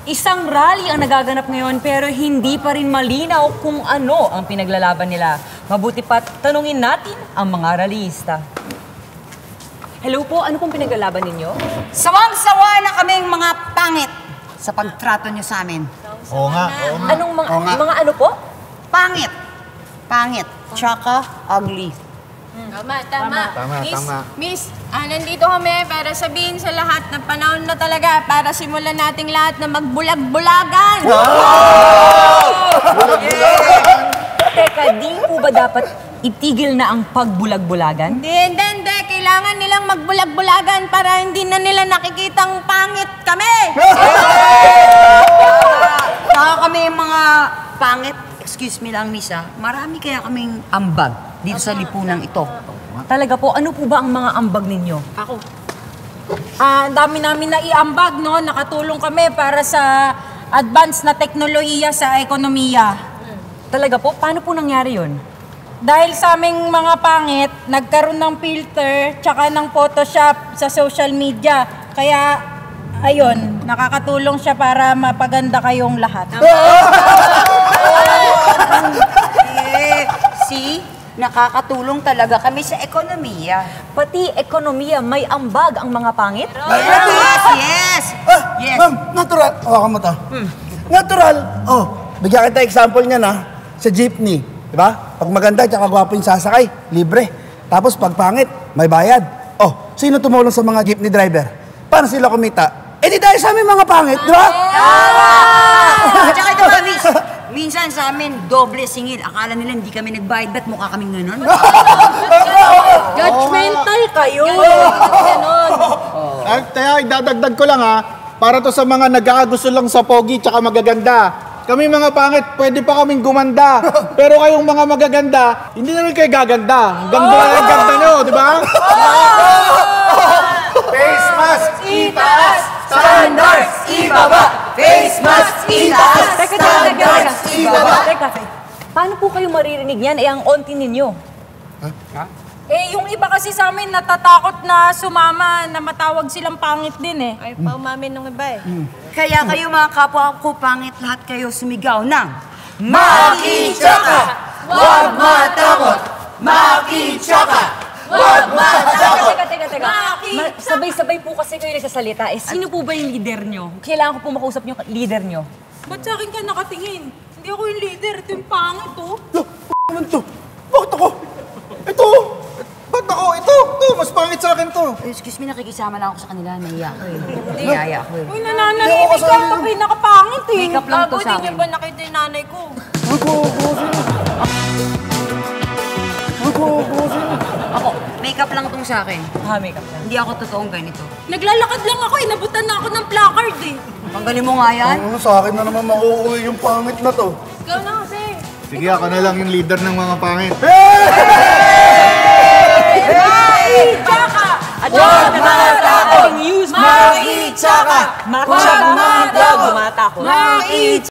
Isang rally ang nagaganap ngayon pero hindi pa rin malinaw kung ano ang pinaglalaban nila. Mabuti pa tanungin natin ang mga rallyista. Hello po, ano pong pinaglalaban ninyo? Sawang-sawa na kaming mga pangit sa pagtrato nyo sa amin. Oo nga. Anong mga ano po? Pangit. Pangit. Tsaka ugly. Tama. Tama. Miss, nandito kami para sabihin sa lahat na panahon na talaga para simulan nating lahat na magbulag-bulagan. Bulag-bulagan! Teka, di po ba dapat itigil na ang pagbulag-bulagan? Hindi. Kailangan nilang magbulag-bulagan para hindi na nila nakikitang pangit kami. Saka kami mga pangit. Excuse me lang, Miss, marami kaya kaming ambag dito sa lipunang ito. Talaga po, ano po ba ang mga ambag ninyo? Ako. Ang dami namin na iambag, no? Nakatulong kami para sa advanced na teknolohiya sa ekonomiya. Talaga po, paano po nangyari yun? Dahil sa aming mga pangit, nagkaroon ng filter tsaka ng Photoshop sa social media. Kaya, ayun, nakakatulong siya para mapaganda kayong lahat. See? Nakakatulong talaga kami sa ekonomiya. Pati ekonomiya, may ambag ang mga pangit? Yes! Yes! Ma'am, natural. Hawakan mo to. Natural. Bigyan kita example niya na sa jeepney. Diba? Pag maganda at gwapo yung sasakay, libre. Tapos pag pangit, may bayad. Sino tumulong sa mga jeepney driver? Paano sila kumita? Di dahil sa aming mga pangit, di ba? Tsaka ito ba, Miss? Minsan sa amin, doble singil. Akala nila hindi kami nagbayad, ba't mukha kaming ganon? Judgmental kayo! Kaya idadagdag ko lang para to sa mga nag-aagusto lang sa pogi tsaka magaganda. Kami mga pangit, pwede pa kaming gumanda. Pero kayong mga magaganda, hindi naman kayo gaganda. Hanggang doon ang ganda nyo, di ba? Face mask, Itaas! Standards! Ibaba! Face mask! Itaas! Standards! Ibaba! Teka, paano po kayo maririnig yan? Ang onti ninyo. Yung iba kasi sa amin natatakot na sumama na matawag silang pangit din Ay, pa umamin nung iba Kaya kayo mga kapwa ko pangit, lahat kayo sumigaw ng Makitsaka! Huwag matakot! Makitsaka! Huwag matakot! Teka. Sabay-sabay po kasi kayo nagsasalita. Sino po ba yung leader nyo? Kailangan ko po makausap yung leader nyo. Ba't sa akin ka nakatingin? Hindi ako yung leader, ito yung pangit Ano to? Bakit ako? Ito! Ba't ako? Ito! Mas pangit sa akin to. Excuse me, nakikisama lang ako sa kanila. Nahiya ako Nahiya ako Uy, nananahimik ka kapag nakapangit Makeup lang to sa akin. Hindi niyo ba nakita yung nanay ko? Ako, makeup lang tong sa akin. Makeup lang. Hindi ako totoong ganito. Naglalakad lang ako, inabutan na ako ng placard Tanggalin mo nga yan. Sa akin na naman makukuha yung pangit na to. Ikaw na kasi. Sige, ako na lang yung leader ng mga pangit. Makitsaka! Huwag matakot! Makitsaka! Huwag matakot! Makitsaka!